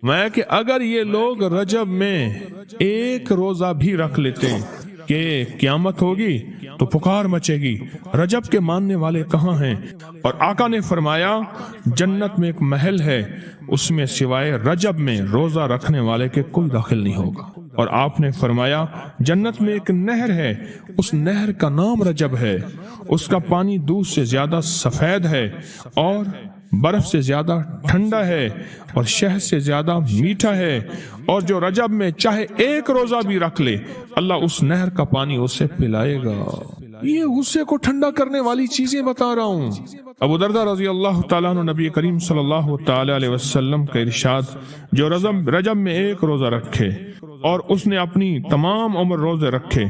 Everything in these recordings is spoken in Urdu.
میں کہ اگر یہ لوگ رجب میں ایک روزہ بھی رکھ لیتے کہ قیامت ہوگی تو پکار مچے گی، رجب کے ماننے والے کہاں ہیں؟ اور آقا نے فرمایا جنت میں ایک محل ہے، اس میں سوائے رجب میں روزہ رکھنے والے کے کوئی داخل نہیں ہوگا۔ اور آپ نے فرمایا جنت میں ایک نہر ہے، اس نہر کا نام رجب ہے، اس کا پانی دودھ سے زیادہ سفید ہے اور برف سے زیادہ ٹھنڈا ہے اور شہد سے زیادہ میٹھا ہے، اور جو رجب میں چاہے ایک روزہ بھی رکھ لے اللہ اس نہر کا پانی اسے پلائے گا۔ یہ غصے کو ٹھنڈا کرنے والی چیزیں بتا رہا ہوں۔ ابو درداء رضی اللہ تعالیٰ عنہ نبی کریم صلی اللہ تعالیٰ علیہ وسلم کا ارشاد، جو رجب میں ایک روزہ رکھے اور اس نے اپنی تمام عمر روزے رکھے،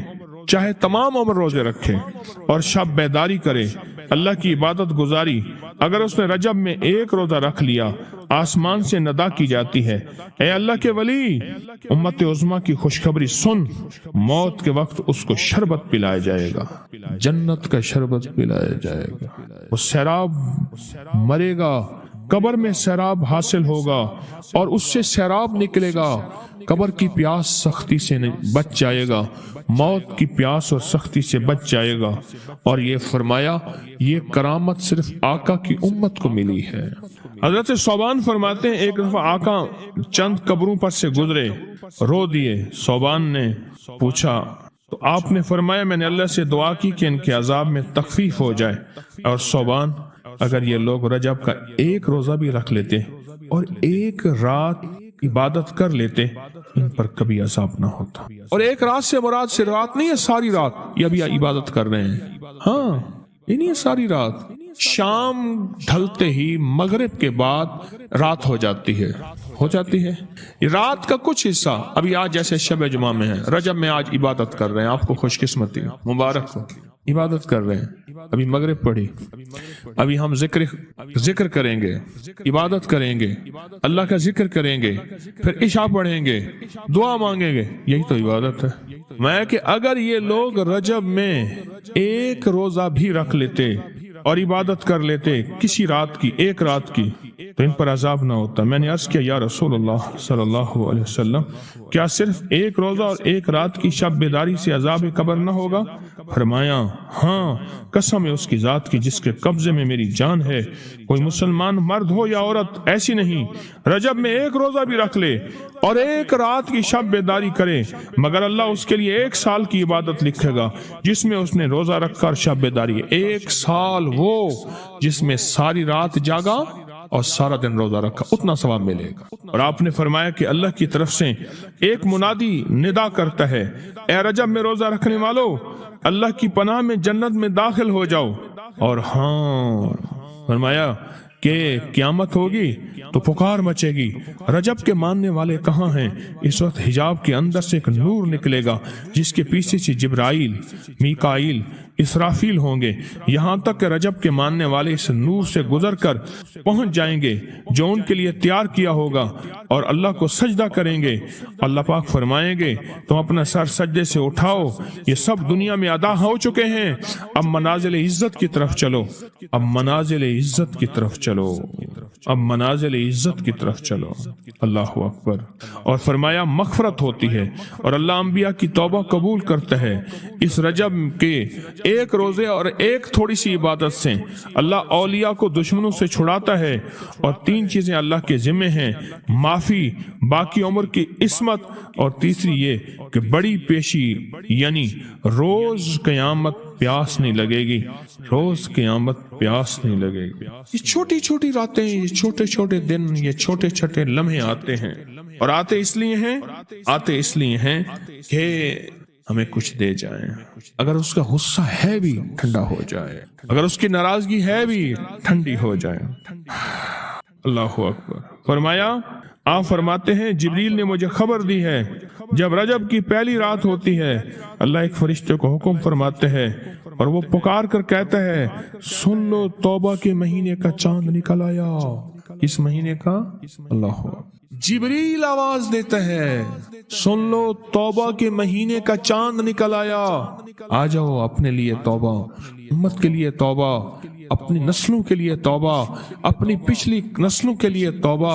چاہے تمام عمر روزے رکھے اور شب بیداری کرے، اللہ کی عبادت گزاری، اگر اس نے رجب میں ایک روزہ رکھ لیا آسمان سے ندا کی جاتی ہے، اے اللہ کے ولی، امت عظمیٰ کی خوشخبری سن، موت کے وقت اس کو شربت پلایا جائے گا، جنت کا شربت پلایا جائے گا، وہ سیراب مرے گا، قبر میں سیراب حاصل ہوگا اور اس سے سیراب نکلے گا، قبر کی پیاس سختی سے بچ جائے گا، موت کی پیاس اور سختی سے بچ جائے گا۔ اور یہ فرمایا یہ کرامت صرف آقا کی امت کو ملی ہے۔ حضرت صوبان فرماتے ہیں ایک دفعہ آقا چند قبروں پر سے گزرے، رو دیے۔ صوبان نے پوچھا تو آپ نے فرمایا میں نے اللہ سے دعا کی کہ ان کے عذاب میں تخفیف ہو جائے، اور صوبان اگر یہ لوگ رجب کا ایک روزہ بھی رکھ لیتے اور ایک رات عبادت کر لیتے ان پر کبھی عذاب نہ ہوتا۔ اور ایک رات سے مراد سے رات نہیں ہے، ساری رات یہ ابھی عبادت کر رہے ہیں، ہاں یہ نہیں ہے ساری رات، شام ڈھلتے ہی مغرب کے بعد رات ہو جاتی ہے رات کا کچھ حصہ ابھی آج جیسے شب جمعہ میں ہے، رجب میں آج عبادت کر رہے ہیں، آپ کو خوش قسمتی مبارک ہو، عبادت کر رہے ہیں، ابھی مغرب پڑھی، ابھی ہم ذکر کریں گے، عبادت کریں گے، اللہ کا ذکر کریں گے، پھر عشاء پڑھیں گے، دعا مانگیں گے، یہی تو عبادت ہے۔ میں کہ اگر یہ لوگ رجب میں ایک روزہ بھی رکھ لیتے اور عبادت کر لیتے کسی رات کی، ایک رات کی، تو ان پر عذاب نہ ہوتا۔ میں نے عرض کیا یا رسول اللہ صلی اللہ علیہ وسلم، کیا صرف ایک روزہ اور ایک رات کی شب بیداری سے عذاب قبر نہ ہوگا؟ فرمایا ہاں، قسم ہے اس کی ذات کی جس کے قبضے میں میری جان ہے، کوئی مسلمان مرد ہو یا عورت ایسی نہیں رجب میں ایک روزہ بھی رکھ لے اور ایک رات کی شب بیداری کرے مگر اللہ اس کے لیے 1 سال کی عبادت لکھے گا جس میں اس نے روزہ رکھا اور شب بیداری۔ 1 سال وہ جس میں ساری رات جاگا اور سارا دن روزہ رکھا، اتنا ثواب ملے گا۔ اور آپ نے فرمایا کہ اللہ کی طرف سے ایک منادی ندا کرتا ہے، اے رجب میں روزہ رکھنے والو، اللہ کی پناہ میں جنت میں داخل ہو جاؤ۔ اور ہاں فرمایا کہ قیامت ہوگی تو پکار مچے گی، رجب کے ماننے والے کہاں ہیں؟ اس وقت حجاب کے اندر سے ایک نور نکلے گا جس کے پیچھے سے جبرائیل، میکائیل، اسرافیل ہوں گے، یہاں تک کہ رجب کے ماننے والے اس نور سے گزر کر پہنچ جائیں گے جو ان کے لیے تیار کیا ہوگا اور اللہ کو سجدہ کریں گے۔ اللہ پاک فرمائیں گے تم اپنا سر سجدے سے اٹھاؤ، یہ سب دنیا میں ادا ہو چکے ہیں، اب منازل عزت کی طرف چلو، اب منازل عزت کی طرف چلو، اب منازل عزت کی طرف چلو۔ اللہ اکبر۔ اور فرمایا مغفرت ہوتی ہے اور اللہ انبیاء کی توبہ قبول کرتا ہے۔ اس رجب کے ایک روزے اور ایک تھوڑی سی عبادت سے اللہ اولیاء کو دشمنوں سے چھڑاتا ہے، اور 3 چیزیں اللہ کے ذمہ ہیں، معافی، باقی عمر کی عصمت، اور تیسری یہ کہ بڑی پیشی، یعنی روز قیامت پیاس نہیں لگے گی، روز قیامت پیاس نہیں لگے گی۔ یہ چھوٹی چھوٹی راتیں، یہ چھوٹے چھوٹے دن، یہ چھوٹے چھوٹے لمحے آتے ہیں، اور آتے اس لیے ہیں کہ ہمیں کچھ دے جائیں۔ اگر اس کا غصہ ہے بھی ٹھنڈا ہو جائے، اگر اس کی ناراضگی ہے بھی ٹھنڈی ہو جائے۔ اللہ اکبر۔ فرمایا آپ فرماتے ہیں جبریل نے مجھے خبر دی ہے جب رجب کی پہلی رات ہوتی ہے اللہ ایک فرشتے کو حکم فرماتے ہیں اور وہ پکار کر کہتا ہے سن لو توبہ کے مہینے کا چاند نکل آیا۔ اس مہینے کا اللہ جبریل آواز دیتا ہے سن لو توبہ کے مہینے کا چاند نکل آیا، آ جاؤ اپنے لیے توبہ، امت کے لیے توبہ، اپنی نسلوں کے لیے توبہ، اپنی پچھلی نسلوں کے لیے توبہ،